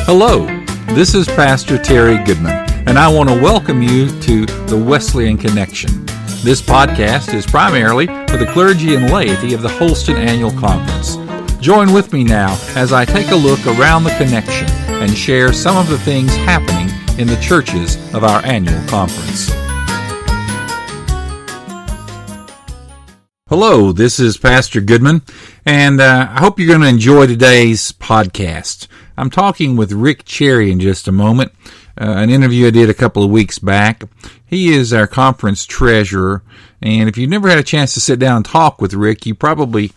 Hello, this is Pastor Terry Goodman, and I want to welcome you to the Wesleyan Connection. This podcast is primarily for the clergy and laity of the Holston Annual Conference. Join with me now as I take a look around the connection and share some of the things happening in the churches of our annual conference. Hello, this is Pastor Goodman, and I hope you're going to enjoy today's podcast. I'm talking with Rick Cherry in just a moment, an interview I did a couple of weeks back. He is our conference treasurer, and if you've never had a chance to sit down and talk with Rick, you probably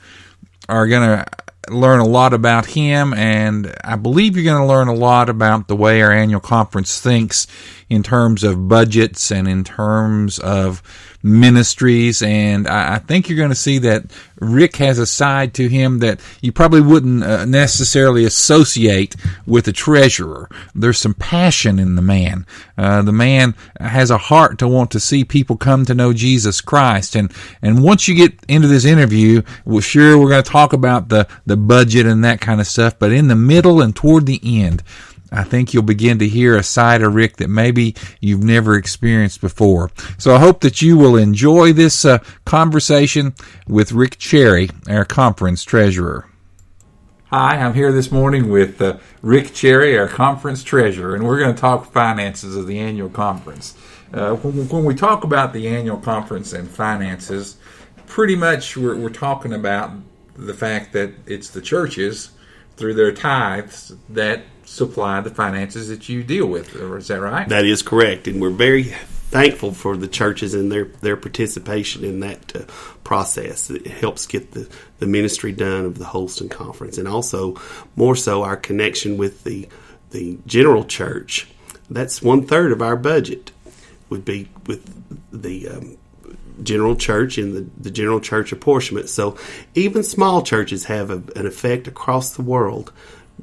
are going to learn a lot about him, and I believe you're going to learn a lot about the way our annual conference thinks in terms of budgets and in terms of ministries, and I think you're going to see that Rick has a side to him that you probably wouldn't necessarily associate with a treasurer. There's some passion in the man. The man has a heart to want to see people come to know Jesus Christ, and once you get into this interview, we're going to talk about the budget and that kind of stuff, but in the middle and toward the end, I think you'll begin to hear a side of Rick that maybe you've never experienced before. So I hope that you will enjoy this conversation with Rick Cherry, our conference treasurer. Hi, I'm here this morning with Rick Cherry, our conference treasurer, and we're going to talk finances of the annual conference. When we talk about the annual conference and finances, pretty much we're talking about the fact that it's the churches through their tithes that supply the finances that you deal with. Is that right? That is correct, and we're very thankful for the churches and their participation in that process. It helps get the ministry done of the Holston Conference, and also more so our connection with the general church. That's 1/3 of our budget would be with the general church and the general church apportionment. So even small churches have an effect across the world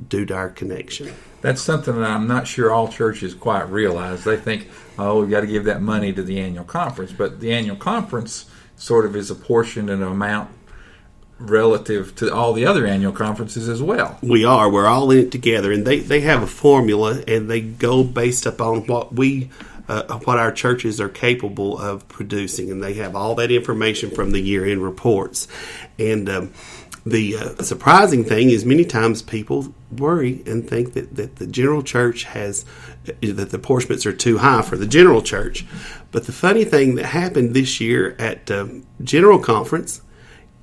due to our connection. That's something that I'm not sure all churches quite realize. They think, we've got to give that money to the annual conference, but the annual conference sort of is apportioned an amount relative to all the other annual conferences as well. We're all in it together, and they have a formula, and they go based upon what our churches are capable of producing, and they have all that information from the year-end reports. And the surprising thing is many times people worry and think that the general church that the apportionments are too high for the general church. But the funny thing that happened this year at General Conference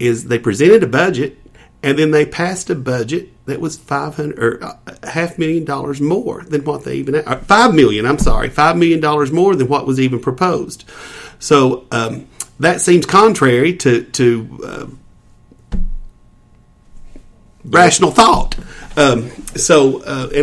is they presented a budget, and then they passed a budget that was $500,000 more than what they even $5 million more than what was even proposed. So that seems contrary to rational thought. And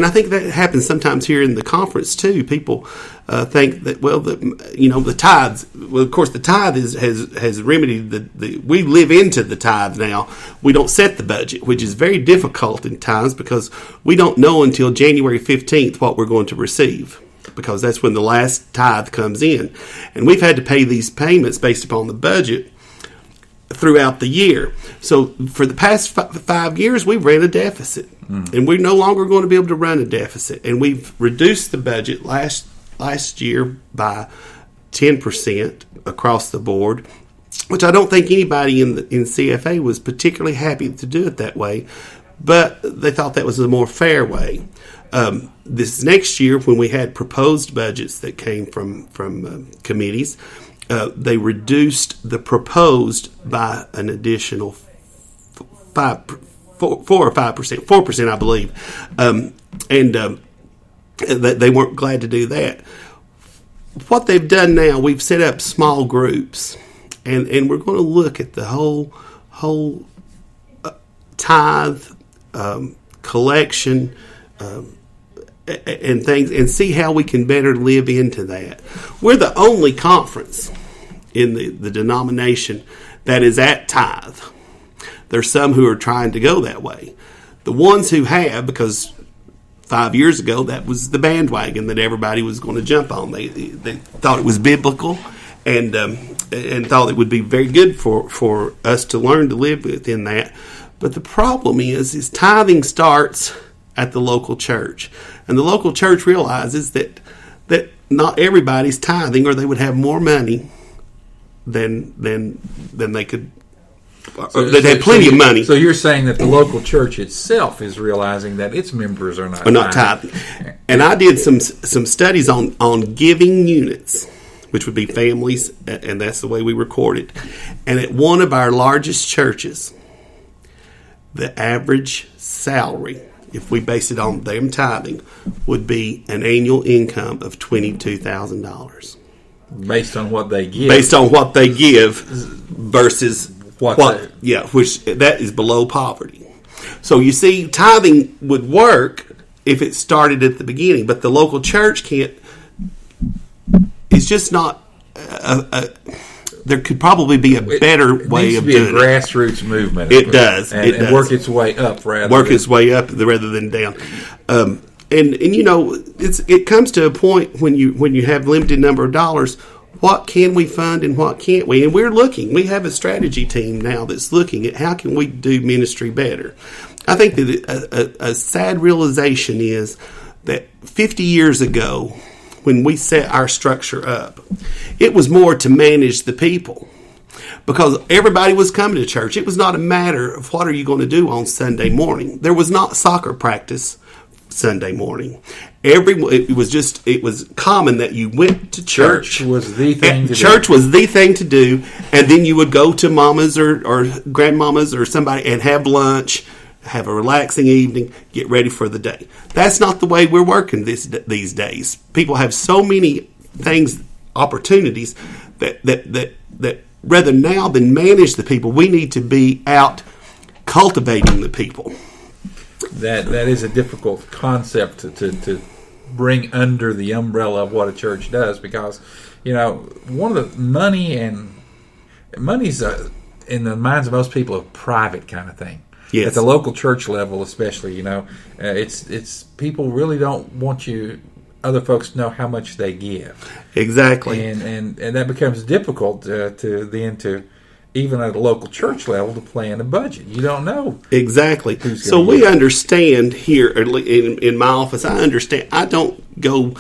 I think that happens sometimes here in the conference too. People think that the tithes. Well, of course, the tithe has remedied we live into the tithe now. We don't set the budget, which is very difficult in times because we don't know until January 15th what we're going to receive, because that's when the last tithe comes in, and we've had to pay these payments based upon the budget throughout the year. So for the past 5 years, we've ran a deficit, and we're no longer going to be able to run a deficit. And we've reduced the budget last year by 10% across the board, which I don't think anybody in CFA was particularly happy to do it that way, but they thought that was a more fair way. This next year, when we had proposed budgets that came from committees, they reduced the proposed by an additional 4 or 5%, 4%, I believe, and they weren't glad to do that. What they've done now, we've set up small groups, and we're going to look at the whole tithe collection and things, and see how we can better live into that. We're the only conference in the denomination that is at tithe. There's some who are trying to go that way. The ones who have, because 5 years ago that was the bandwagon that everybody was going to jump on. They thought it was biblical, and thought it would be very good for us to learn to live within that. But the problem is tithing starts at the local church. And the local church realizes that not everybody's tithing, or they would have more money than they could. They had plenty of money. So you're saying that the local church itself is realizing that its members are not tithing. And I did some studies on giving units, which would be families, and that's the way we record it. And at one of our largest churches, the average salary, if we base it on them tithing, would be an annual income of $22,000. Based on what they give. Based on what they give versus which that is below poverty. So you see, tithing would work if it started at the beginning, but the local church can't. It's just not. There could probably be a better way of doing it. It needs to be a grassroots movement. It does. And work its way up rather than down. And you know, it comes to a point when you have limited number of dollars. What can we fund and what can't we? And we're looking. We have a strategy team now that's looking at how can we do ministry better. I think that a sad realization is that 50 years ago, when we set our structure up, it was more to manage the people, because everybody was coming to church. It was not a matter of what are you going to do on Sunday morning. There was not soccer practice Sunday morning. It was common that you went to church. Church was the thing to do. Church was the thing to do, and then you would go to mama's or grandmama's or somebody and have lunch, have a relaxing evening, get ready for the day. That's not the way we're working these days. People have so many things, opportunities, that rather now than manage the people, we need to be out cultivating the people. That is a difficult concept to bring under the umbrella of what a church does, because, you know, one of the money's in the minds of most people a private kind of thing. Yes. At the local church level, especially, you know, it's people really don't want other folks to know how much they give. Exactly. And that becomes difficult to even at a local church level to plan a budget. You don't know. Exactly. So we understand here in my office, I understand. I don't go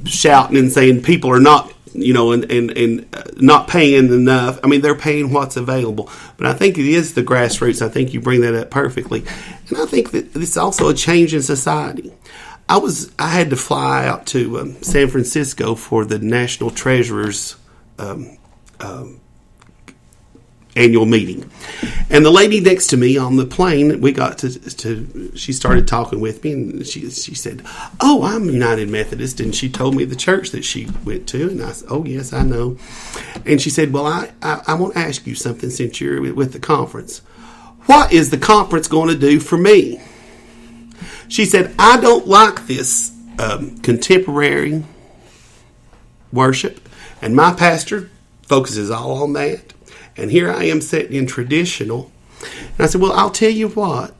shouting and saying people are not, you know, and not paying enough. I mean, they're paying what's available. But I think it is the grassroots. I think you bring that up perfectly. And I think that it's also a change in society. I had to fly out to San Francisco for the National Treasurer's annual meeting, and the lady next to me on the plane, we got to she started talking with me, and she said, "Oh, I'm United Methodist," and she told me the church that she went to, and I said, "Oh, yes, I know." And she said, "Well, I want to ask you something since you're with the conference. What is the conference going to do for me?" She said, "I don't like this contemporary worship, and my pastor focuses all on that. And here I am sitting in traditional." And I said, "Well, I'll tell you what.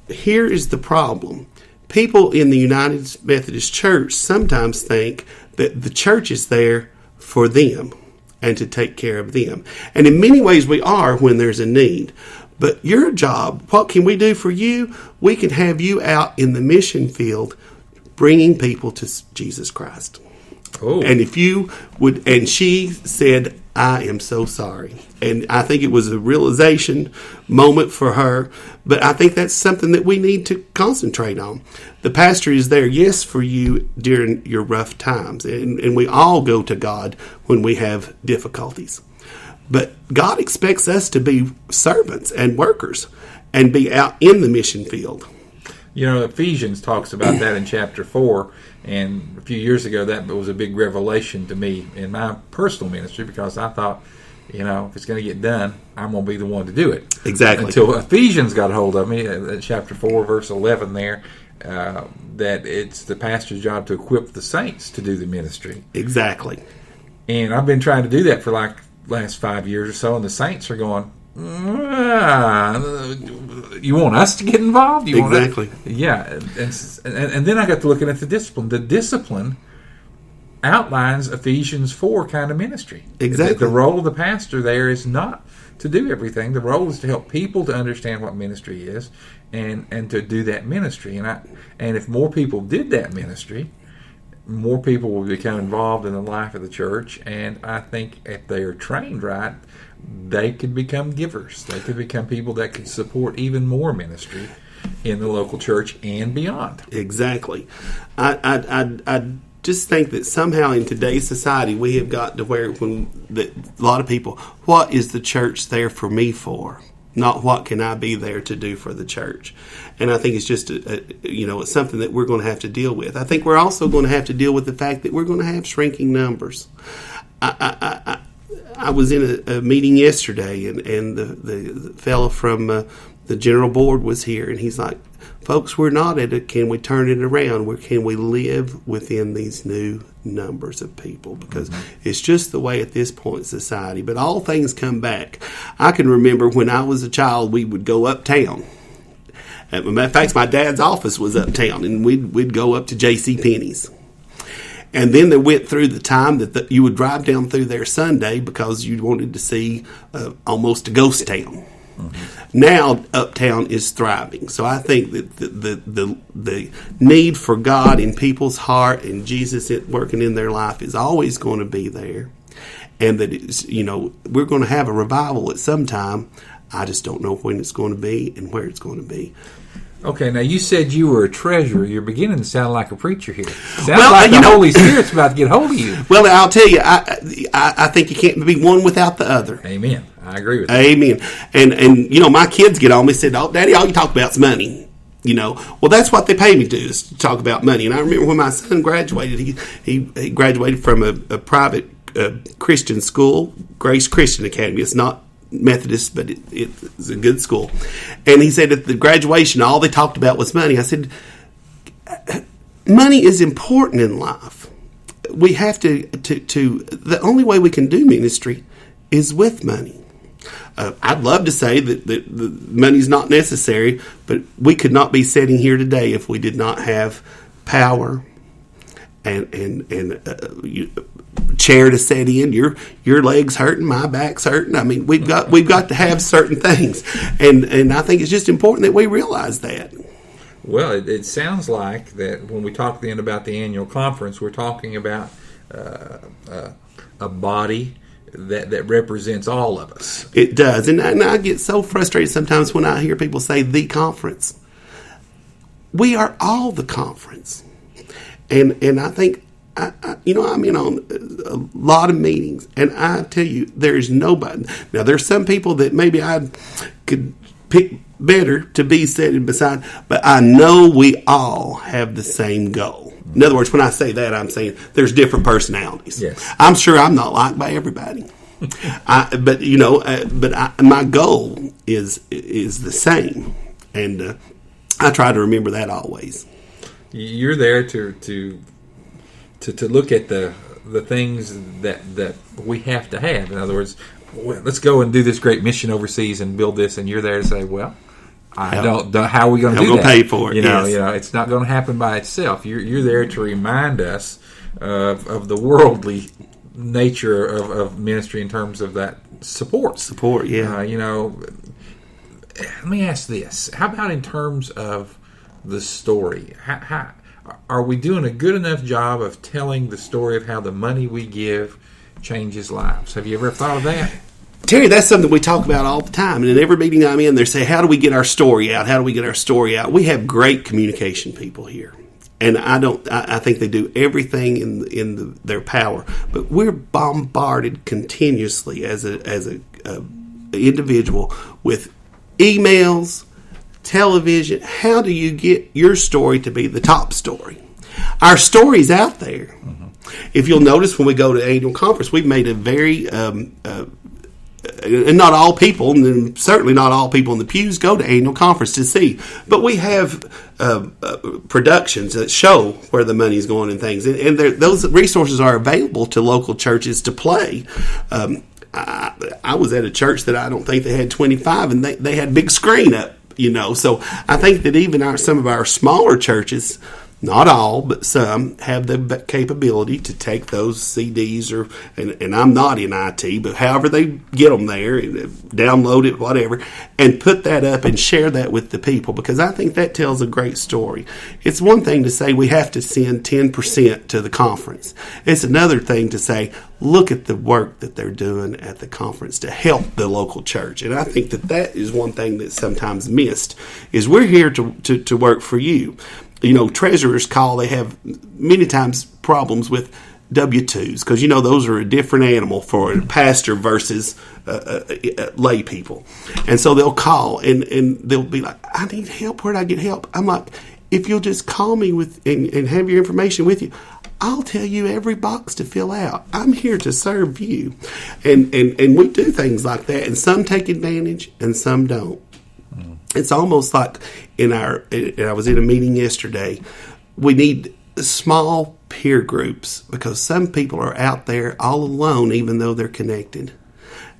Here is the problem. People in the United Methodist Church sometimes think that the church is there for them and to take care of them. And in many ways we are when there's a need. But your job, what can we do for you? We can have you out in the mission field bringing people to Jesus Christ." Oh. And if you would, and she said, "I am so sorry." And I think it was a realization moment for her. But I think that's something that we need to concentrate on. The pastor is there, yes, for you during your rough times. And we all go to God when we have difficulties. But God expects us to be servants and workers and be out in the mission field. You know, Ephesians talks about that in chapter 4, and a few years ago that was a big revelation to me in my personal ministry, because I thought, you know, if it's going to get done, I'm going to be the one to do it. Exactly. Until Ephesians got hold of me, chapter 4, verse 11 there, that it's the pastor's job to equip the saints to do the ministry. Exactly. And I've been trying to do that for like last 5 years or so, and the saints are going, you want us to get involved? Exactly. Yeah. And then I got to looking at the discipline. The discipline outlines Ephesians 4 kind of ministry. Exactly. The role of the pastor there is not to do everything. The role is to help people to understand what ministry is and to do that ministry. And if more people did that ministry, more people will become involved in the life of the church. And I think if they are trained right, they could become givers. They could become people that could support even more ministry in the local church and beyond. Exactly. I just think that somehow in today's society we have got to where a lot of people, what is the church there for me for? Not what can I be there to do for the church. And I think it's just it's something that we're going to have to deal with. I think we're also going to have to deal with the fact that we're going to have shrinking numbers. I was in a meeting yesterday, and the fellow from the general board was here, and he's like, folks, we're not at can we turn it around? Where can we live within these new numbers of people? Because it's just the way at this point in society. But all things come back. I can remember when I was a child, we would go uptown. As a matter of fact, my dad's office was uptown, and we'd go up to J.C. Penney's. And then they went through the time that you would drive down through there Sunday because you wanted to see almost a ghost town. Now uptown is thriving, so I think that the need for God in people's heart and Jesus working in their life is always going to be there, and that we're going to have a revival at some time. I just don't know when it's going to be and where it's going to be. Okay, now you said you were a treasurer. You're beginning to sound like a preacher here. Sounds like the Holy Spirit's about to get hold of you. Well, I'll tell you, I think you can't be one without the other. Amen. I agree with that. Amen. And my kids get on me and said, "Oh, Daddy, all you talk about is money." Well, that's what they pay me to do, is to talk about money. And I remember when my son graduated, he graduated from a private Christian school, Grace Christian Academy. It's not Methodist, but it's a good school. And he said at the graduation, all they talked about was money. I said, money is important in life. We have to the only way we can do ministry is with money. I'd love to say that money's not necessary, but we could not be sitting here today if we did not have power and chair to sit in. Your legs hurting, my back's hurting. I mean, we've got to have certain things, and I think it's just important that we realize that. Well, it sounds like that when we talk then about the annual conference, we're talking about a body that represents all of us. It does, and I get so frustrated sometimes when I hear people say the conference. We are all the conference, and I think I'm in on a lot of meetings, and I tell you, there is nobody. Now, there's some people that maybe I could pick better to be sitting beside, but I know we all have the same goal. In other words, when I say that, I'm saying there's different personalities. Yes. I'm sure I'm not liked by everybody, but my goal is the same, and I try to remember that always. You're there to look at the things that we have to have. In other words, let's go and do this great mission overseas and build this, and you're there to say, well, how are we going to do that? Pay for it. It's not going to happen by itself. You're there to remind us of the worldly nature of ministry in terms of that support. Support, yeah. Let me ask this: how about in terms of the story? How are we doing a good enough job of telling the story of how the money we give changes lives? Have you ever thought of that? Terry, that's something we talk about all the time. And in every meeting I'm in, they say, how do we get our story out? How do we get our story out? We have great communication people here. And I think they do everything in their power. But we're bombarded continuously as a individual with emails, television. How do you get your story to be the top story? Our story's out there. Mm-hmm. If you'll notice, when we go to annual conference, we've made a very and not all people, and certainly not all people in the pews, go to annual conference to see. But we have productions that show where the money is going and things. And those resources are available to local churches to play. I was at a church that I don't think they had 25, and they had big screen up, So I think that even some of our smaller churches not all, but some, have the capability to take those CDs, and I'm not in IT, but however they get them there, download it, whatever, and put that up and share that with the people, because I think that tells a great story. It's one thing to say we have to send 10% to the conference. It's another thing to say, look at the work that they're doing at the conference to help the local church. And I think that is one thing that's sometimes missed, is we're here to work for you. Treasurers call, they have many times problems with W-2s, because, those are a different animal for a pastor versus lay people. And so they'll call and they'll be like, I need help. Where do I get help? I'm like, if you'll just call me and have your information with you, I'll tell you every box to fill out. I'm here to serve you. And we do things like that, and some take advantage and some don't. It's almost like I was in a meeting yesterday, we need small peer groups, because some people are out there all alone even though they're connected.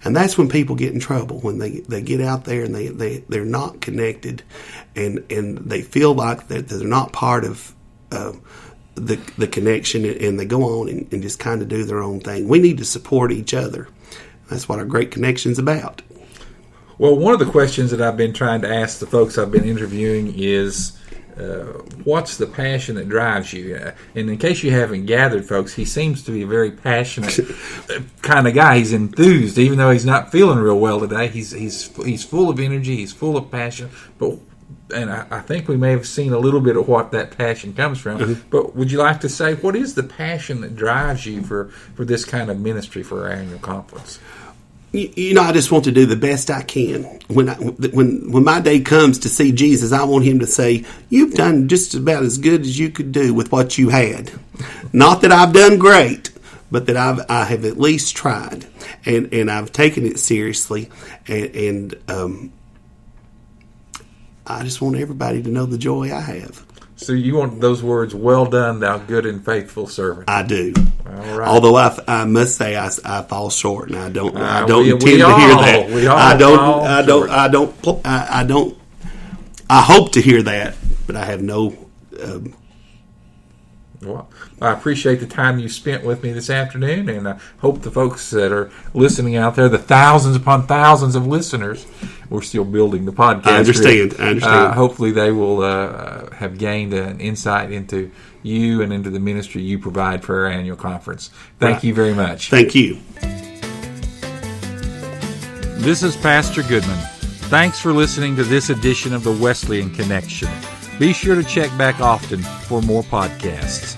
And that's when people get in trouble, when they get out there and they're not connected, and they feel like that they're not part of the connection, and they go on and just kind of do their own thing. We need to support each other. That's what our Great Connection's about. Well, one of the questions that I've been trying to ask the folks I've been interviewing is, what's the passion that drives you? And in case you haven't gathered, folks, he seems to be a very passionate kind of guy. He's enthused, even though he's not feeling real well today. He's full of energy. He's full of passion. And I think we may have seen a little bit of what that passion comes from. Mm-hmm. But would you like to say, what is the passion that drives you for this kind of ministry for our annual conference? I just want to do the best I can. When my day comes to see Jesus, I want him to say, you've done just about as good as you could do with what you had. Not that I've done great, but that I have at least tried, and I've taken it seriously, and I just want everybody to know the joy I have. So you want those words, well done, thou good and faithful servant. I do. All right. Although I must say I fall short, and I don't intend to hear that. I hope to hear that, but I have no. Well, I appreciate the time you spent with me this afternoon, and I hope the folks that are listening out there, the thousands upon thousands of listeners, we're still building the podcast. I understand. Hopefully they will have gained an insight into you and into the ministry you provide for our annual conference. Thank you very much. Thank you. This is Pastor Goodman. Thanks for listening to this edition of the Wesleyan Connection. Be sure to check back often for more podcasts.